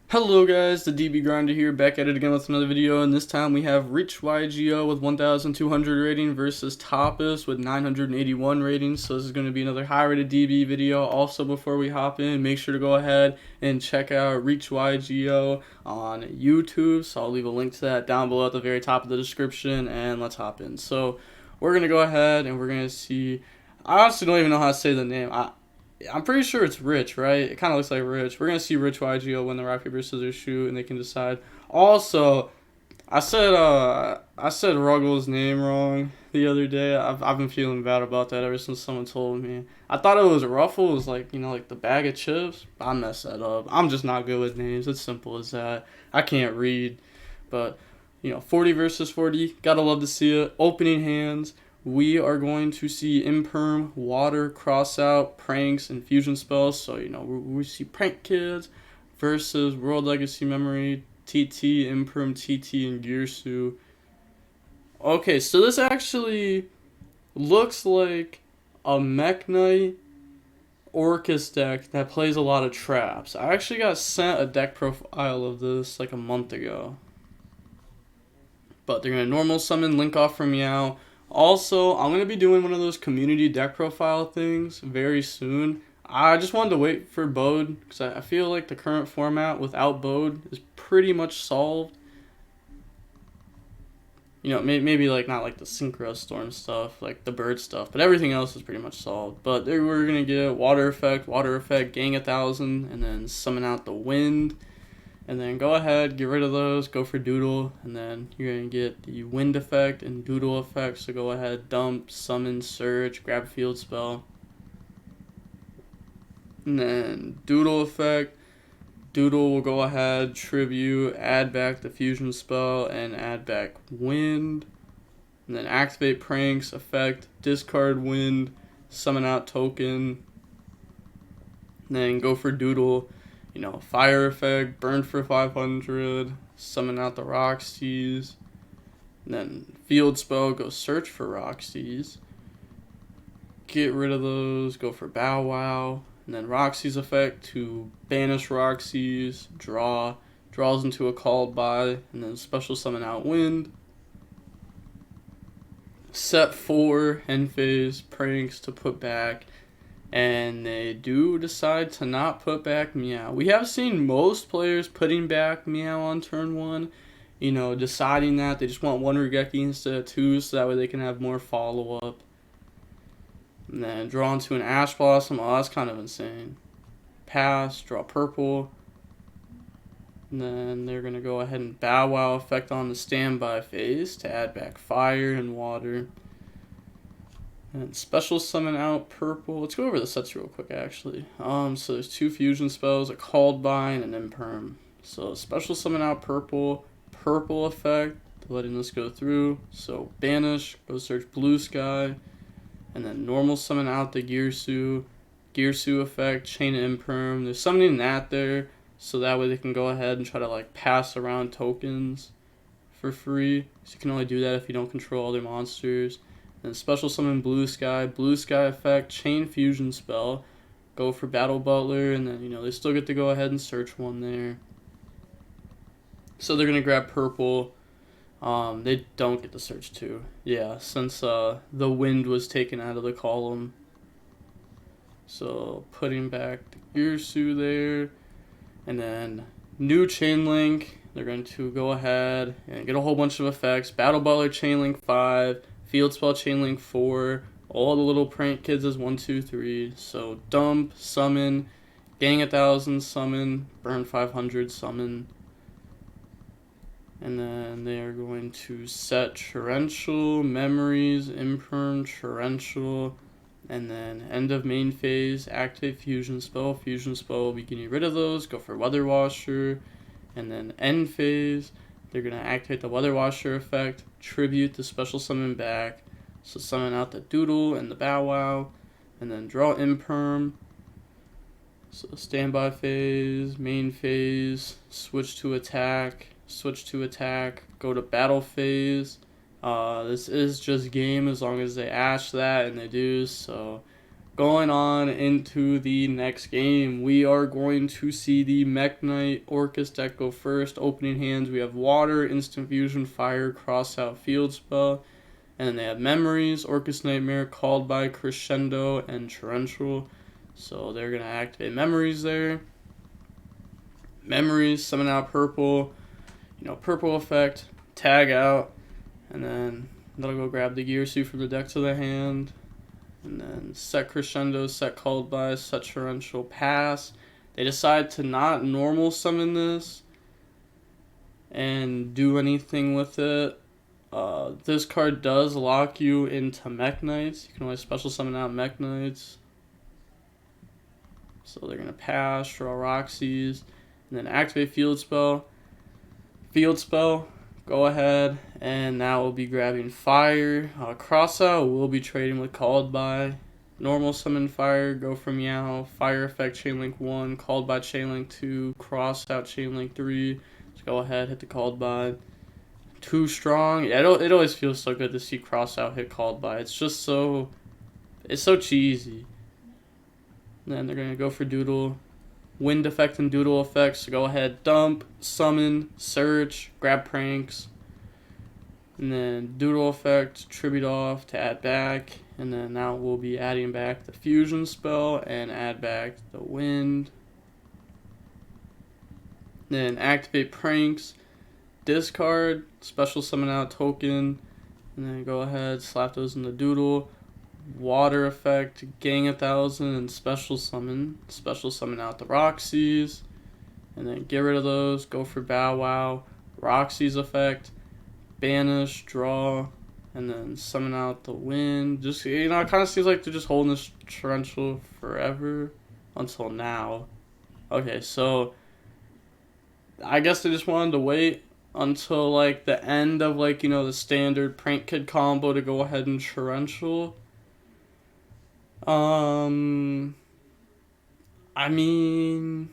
Hello guys, the DB Grinder here, back at it again with another video, and this time we have Rich YuGiOh with 1,200 rating versus Topus with 981 ratings, so this is going to be another high rated DB video. Also, before we hop in, make sure to go ahead and check out Rich YuGiOh on YouTube, so I'll leave a link to that down below at the very top of the description, and let's hop in. So, we're going to go ahead and we're going to see, I honestly don't even know how to say the name. I'm pretty sure it's Rich, right? It kind of looks like Rich. We're going to see Rich YuGiOh win the rock, paper, scissors, shoot, and they can decide. Also, I said Ruggles' name wrong the other day. I've been feeling bad about that ever since someone told me. I thought it was Ruffles, like, like the bag of chips. I messed that up. I'm just not good with names. It's simple as that. I can't read. But, 40 versus 40. Gotta love to see it. Opening hands. We are going to see Imperm, Water, Crossout, Pranks, and Fusion Spells. So, we see Prank Kids versus World Legacy Memory, TT, Imperm, TT, and Gearsu. Okay, so this actually looks like a Mekk-Knight Orcust deck that plays a lot of traps. I actually got sent a deck profile of this like a month ago. But they're going to normal summon Link off from Meow. Also, I'm going to be doing one of those community deck profile things very soon. I just wanted to wait for Bode, because I feel like the current format without Bode is pretty much solved. Maybe like not like the Synchro Storm stuff, like the bird stuff, but everything else is pretty much solved. But we're going to get Water Effect, Gang 1,000, and then summon out the Wind. And then go ahead, get rid of those, go for Doodle, and then you're going to get the Wind effect and Doodle effect, so go ahead, dump, summon, search, grab a field spell. And then Doodle effect, Doodle will go ahead, tribute, add back the fusion spell, and add back Wind. And then activate Pranks, effect, discard Wind, summon out token. And then go for Doodle. Fire effect, burn for 500, summon out the Roxy's, and then field spell, go search for Roxy's, get rid of those, go for Bow Wow, and then Roxy's effect to banish Roxy's, draws into a called by, and then special summon out Wind. Set 4 end phase Pranks to put back. And they do decide to not put back Meow. We have seen most players putting back Meow on turn 1. Deciding that they just want 1 Regeki instead of 2, so that way they can have more follow-up. And then draw into an Ash Blossom. Oh, that's kind of insane. Pass, draw purple. And then they're going to go ahead and Bow Wow effect on the standby phase to add back fire and water. And special summon out purple. Let's go over the sets real quick actually. So there's 2 fusion spells, a called by and an imperm. So special summon out purple effect, letting this go through. So banish, go search blue sky, and then normal summon out the Gearsu effect, chain imperm. There's summoning that there, so that way they can go ahead and try to like pass around tokens for free. So you can only do that if you don't control other monsters. And special summon blue sky effect, chain fusion spell, go for Battle Butler, and then they still get to go ahead and search one there. So they're gonna grab purple. They don't get to search 2. Yeah, since the Wind was taken out of the column. So putting back the Gearsu there, and then new chain link. They're going to go ahead and get a whole bunch of effects. Battle Butler chain link 5. Field spell chain link 4. All the little prank kids is 1, 2, 3. So dump, summon, gang 1,000, summon, burn 500, summon. And then they are going to set torrential, memories, imperm, torrential, and then end of main phase, activate fusion spell. Fusion spell will be getting rid of those. Go for Weather Washer, and then end phase. They're going to activate the Weather Washer effect, tribute the special summon back, so summon out the Doodle and the Bow Wow, and then draw Imperm. So standby phase, main phase, switch to attack, go to battle phase. This is just game as long as they ash that, and they do, so going on into the next game, we are going to see the Mekk-Knight Orcust deck go first. Opening hands, we have Water, Instant Fusion, Fire, Cross Out, Field Spell. And then they have Memories, Orcust Nightmare, Called by, Crescendo, and Torrential. So they're going to activate Memories there. Memories, summon out Purple, Purple effect, tag out, and then they'll go grab the Gear Suit from the deck to the hand. And then set Crescendo, set Called by, set Torrential, pass. They decide to not normal summon this and do anything with it. This card does lock you into Mekk-Knights. You can only special summon out Mekk-Knights. So they're going to pass, draw Roxy's, and then activate Field Spell. Field Spell, go ahead, and now we'll be grabbing Fire. Cross Out, we'll be trading with Called by. Normal summon Fire, go for Meow. Fire effect, Chainlink 1, Called by Chainlink 2, Cross Out Chainlink 3. So go ahead, hit the Called by. Too strong. Yeah, it always feels so good to see Cross Out hit Called by. It's just so, it's so cheesy. And then they're going to go for Doodle. Wind effect and Doodle effects. So go ahead, dump, summon, search, grab Pranks. And then Doodle effect, tribute off to add back. And then now we'll be adding back the Fusion spell and add back the Wind. Then activate Pranks. Discard, special summon out token, and then go ahead, slap those in the Doodle. Water effect, gang 1,000, and special summon out the Roxy's, and then get rid of those, go for Bow Wow, Roxy's effect, banish, draw, and then summon out the Wind. Just, it kind of seems like they're just holding this Torrential forever until now. Okay, so I guess they just wanted to wait until like the end of the standard Prank Kid combo to go ahead and Torrential. I mean,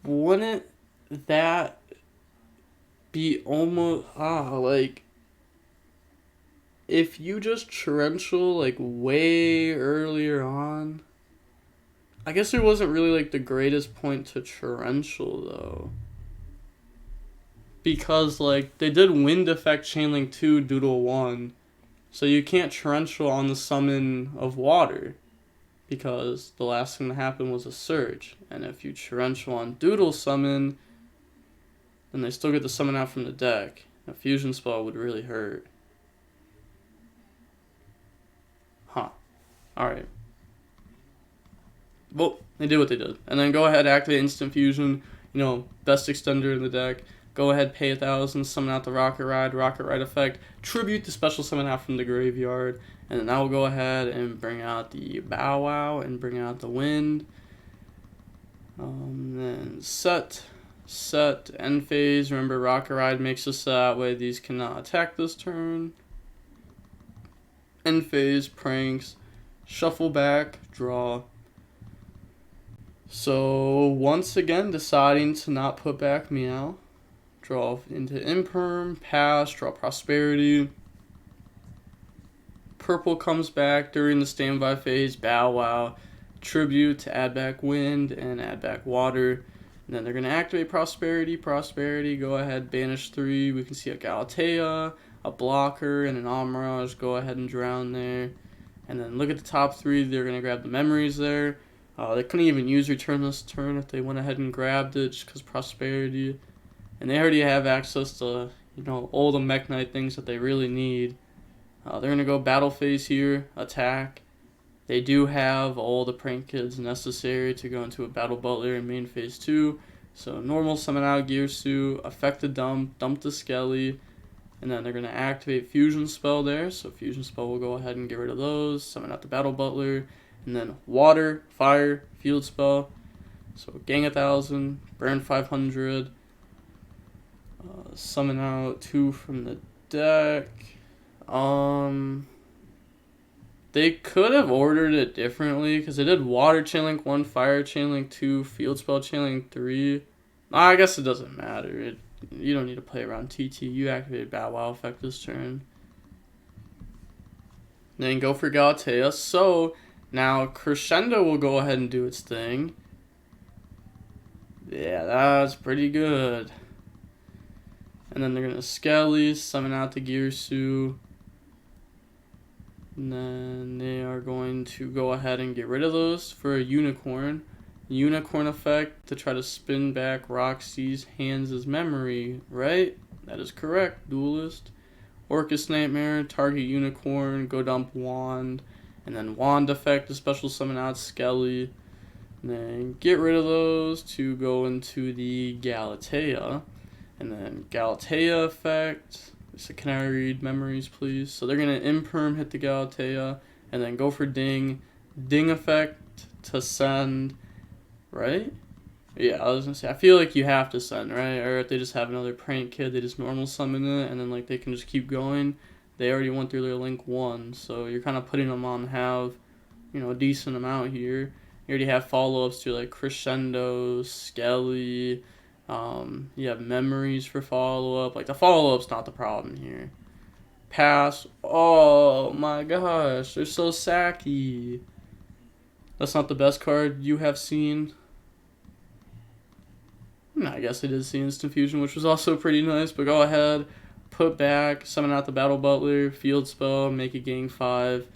wouldn't that be almost if you just Torrential way earlier on? I guess there wasn't really the greatest point to Torrential though, because they did Wind effect Chainlink 2 Doodle 1, so you can't Torrential on the summon of Water because the last thing that happened was a search, and if you Torrential on Doodle summon, then they still get the summon out from the deck. A Fusion spell would really hurt. Huh. Alright. Well, they did what they did. And then go ahead, activate Instant Fusion, best extender in the deck. Go ahead, pay 1,000, summon out the Rocket Ride effect, tribute the special summon out from the graveyard, and then that will go ahead and bring out the Bow Wow and bring out the Wind. Then set, end phase. Remember, Rocket Ride makes us that way these cannot attack this turn. End phase, Pranks, shuffle back, draw. So, once again, deciding to not put back Meow. Draw into Imperm, pass, draw Prosperity. Purple comes back during the standby phase, Bow Wow. Tribute to add back Wind and add back Water. And then they're going to activate Prosperity. Go ahead, banish 3. We can see a Galatea, a Blocker, and an Amirage. Go ahead and drown there. And then look at the top 3. They're going to grab the Memories there. They couldn't even use Return this turn if they went ahead and grabbed it just because Prosperity. And they already have access to, all the Mekk-Knight things that they really need. They're going to go Battle Phase here, attack. They do have all the Prank Kids necessary to go into a Battle Butler in main phase 2. So normal summon out Gear Suit, affect the dump the Skelly. And then they're going to activate Fusion Spell there. So Fusion Spell will go ahead and get rid of those, summon out the Battle Butler. And then Water, Fire, Field Spell. So gang 1,000, burn 500. Summon out 2 from the deck. They could have ordered it differently because they did Water Chainlink 1, Fire Chainlink 2, Field Spell Chainlink 3. I guess it doesn't matter. You don't need to play around TT. You activated Bow Wow effect this turn. Then go for Galatea. So now Crescendo will go ahead and do its thing. Yeah, that's pretty good. And then they're going to Skelly, summon out the Girsu. And then they are going to go ahead and get rid of those for a Unicorn. Unicorn effect to try to spin back Roxy's Hands' memory, right? That is correct, Duelist. Orcust Nightmare, target Unicorn, go dump Wand. And then Wand effect to special summon out Skelly. And then get rid of those to go into the Galatea. And then Galatea effect. So can I read memories, please? So they're going to Imperm, hit the Galatea, and then go for Ding. Ding effect to send, right? Yeah, I was going to say, I feel like you have to send, right? Or if they just have another prank kid, they just normal summon it, and then like they can just keep going. They already went through their link 1, so you're kind of putting them on have, you know, a decent amount here. You already have follow-ups to like Crescendo, Skelly. You have memories for follow-up. Like, the follow-up's not the problem here. Pass. Oh my gosh, they're so sacky. That's not the best card you have seen. I guess I did see Instant Fusion, which was also pretty nice, but go ahead. Put back, summon out the Battle Butler, Field Spell, make it gang 5.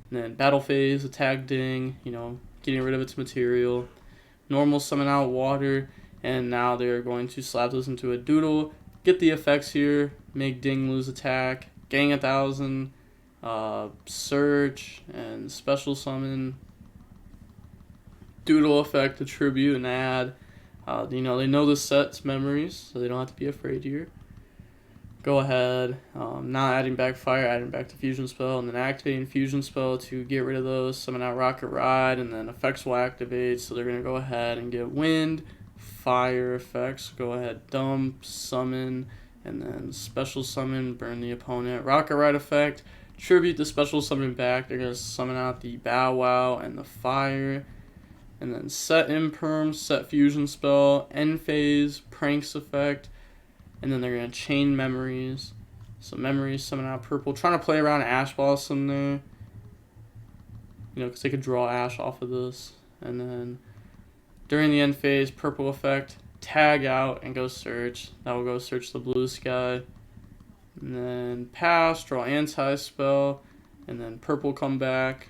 And then Battle Phase, attack Ding, you know, getting rid of its material. Normal summon out Water. And now they're going to slap this into a Doodle, get the effects here, make Ding lose attack, gang 1,000, search, and special summon, Doodle effect, attribute, and add. You know, they know the set's memories, so they don't have to be afraid here. Go ahead, not adding back Fire, adding back the Fusion Spell, and then activating Fusion Spell to get rid of those, summon out Rocket Ride, and then effects will activate, so they're going to go ahead and get Wind, Fire effects, go ahead, dump, summon, and then special summon, burn the opponent. Rocket Ride effect, tribute the special summon back. They're going to summon out the Bow Wow and the Fire. And then set Imperm, set Fusion Spell, end phase, Pranks effect. And then they're going to chain memories. So memories, summon out Purple. Trying to play around Ash Blossom there. You know, because they could draw Ash off of this. And then during the end phase, Purple effect, tag out and go search. That will go search the blue sky. And then pass, draw anti-spell, and then Purple come back.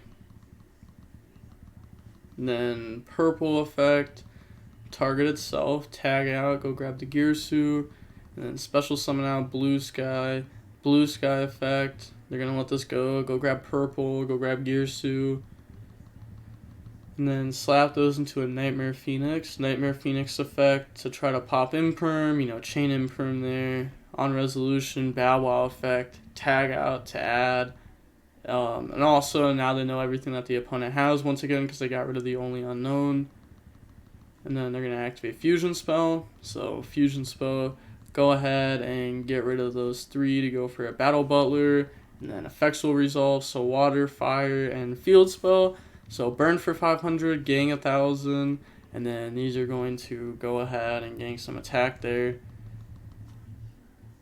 And then Purple effect, target itself, tag out, go grab the Girsu, and then special summon out blue sky effect. They're going to let this go grab Purple, go grab Girsu. And then slap those into a Nightmare Phoenix. Nightmare Phoenix effect to try to pop Imperm, you know, chain Imperm there. On resolution, Bow Wow effect, tag out to add. And also, now they know everything that the opponent has once again because they got rid of the Only Unknown. And then they're going to activate Fusion Spell. So, Fusion Spell, go ahead and get rid of those 3 to go for a Battle Butler. And then effects will resolve, so Water, Fire, and Field Spell. So burn for 500, gang 1,000, and then these are going to go ahead and gang some attack there.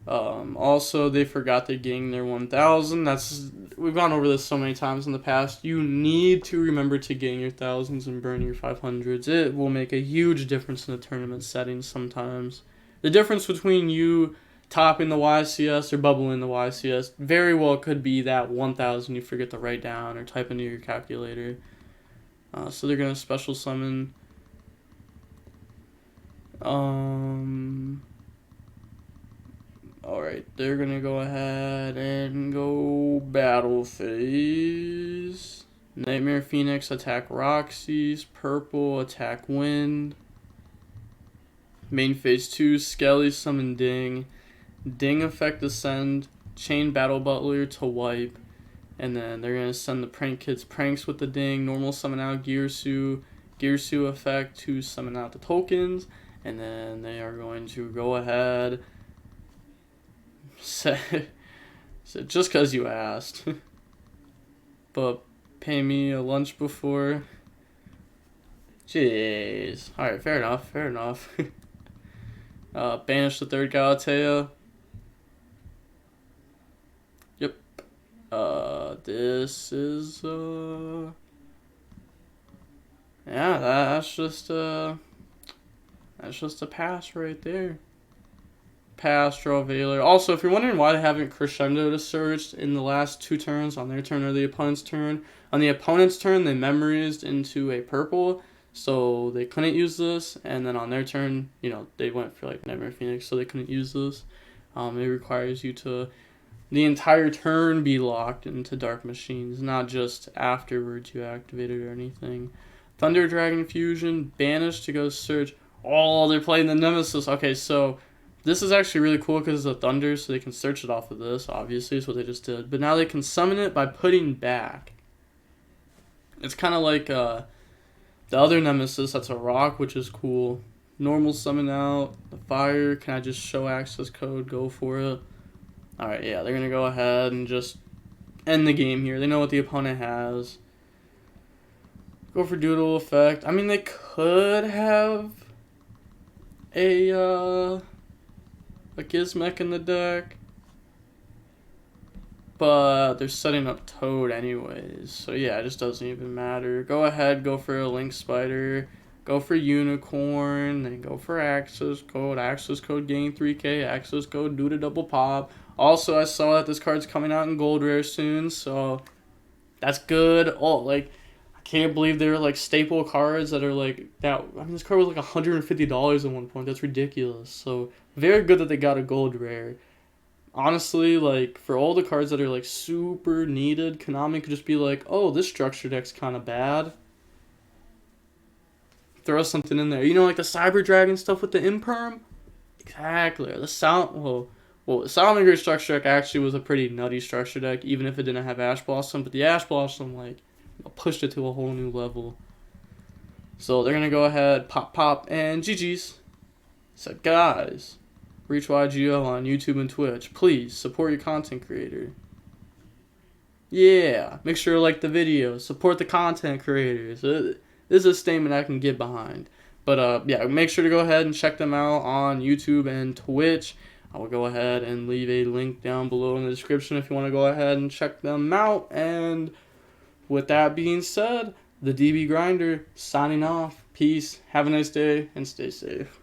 Also, they forgot to gang their 1,000. We've gone over this so many times in the past. You need to remember to gang your 1,000s and burn your 500s. It will make a huge difference in the tournament settings sometimes. The difference between you topping the YCS or bubbling the YCS very well could be that 1,000 you forget to write down or type into your calculator. So they're going to special summon. Alright, they're going to go ahead and go Battle Phase. Nightmare Phoenix, attack Roxy's. Purple, attack Wind. Main Phase 2, Skelly, summon Ding. Ding effect ascend. Chain Battle Butler to wipe. And then they're going to send the Prank Kids Pranks with the Ding. Normal summon out Girsu. Girsu effect to summon out the tokens. And then they are going to go ahead. So just because you asked. But pay me a lunch before. Jeez. Alright, fair enough. Fair enough. Banish the 3rd Galatea. Yep. This is yeah, that's just a pass right there. Pass, draw Veiler. Also, if you're wondering why they haven't crescendoed a search in the last 2 turns, on their turn or the opponent's turn, on the opponent's turn they memorized into a purple, so they couldn't use this, and then on their turn, you know, they went for like Nightmare Phoenix, so they couldn't use this. It requires you to the entire turn be locked into Dark Machines, not just afterwards you activate it or anything. Thunder Dragon Fusion, banished to go search. Oh, they're playing the Nemesis. Okay, so this is actually really cool because it's a Thunder, so they can search it off of this, obviously, is what they just did. But now they can summon it by putting back. It's kind of like the other Nemesis, that's a rock, which is cool. Normal summon out. The fire, can I just show access code? Go for it. Alright, yeah, they're going to go ahead and just end the game here. They know what the opponent has. Go for Doodle effect. I mean, they could have a Gizmek in the deck, but they're setting up Toad anyways, so yeah, it just doesn't even matter. Go ahead, go for a Link Spider, go for Unicorn, then go for access code gain 3k, access code do the double pop. Also, I saw that this card's coming out in Gold Rare soon, so that's good. Oh, like, I can't believe they're like staple cards that are like that. I mean, this card was like $150 at one point. That's ridiculous. So very good that they got a Gold Rare. Honestly, like, for all the cards that are like super needed, Konami could just be like, oh, this structure deck's kind of bad. Throw something in there. You know, like the Cyber Dragon stuff with the Imperm? Exactly. Or the Well, the Salamander structure deck actually was a pretty nutty structure deck, even if it didn't have Ash Blossom. But the Ash Blossom, like, pushed it to a whole new level. So they're going to go ahead, pop, and GG's. So, guys, reach YuGiOh on YouTube and Twitch. Please, support your content creator. Yeah, make sure to like the video. Support the content creators. This is a statement I can get behind. But, yeah, make sure to go ahead and check them out on YouTube and Twitch. I will go ahead and leave a link down below in the description if you want to go ahead and check them out. And with that being said, the DB Grinder signing off. Peace. Have a nice day and stay safe.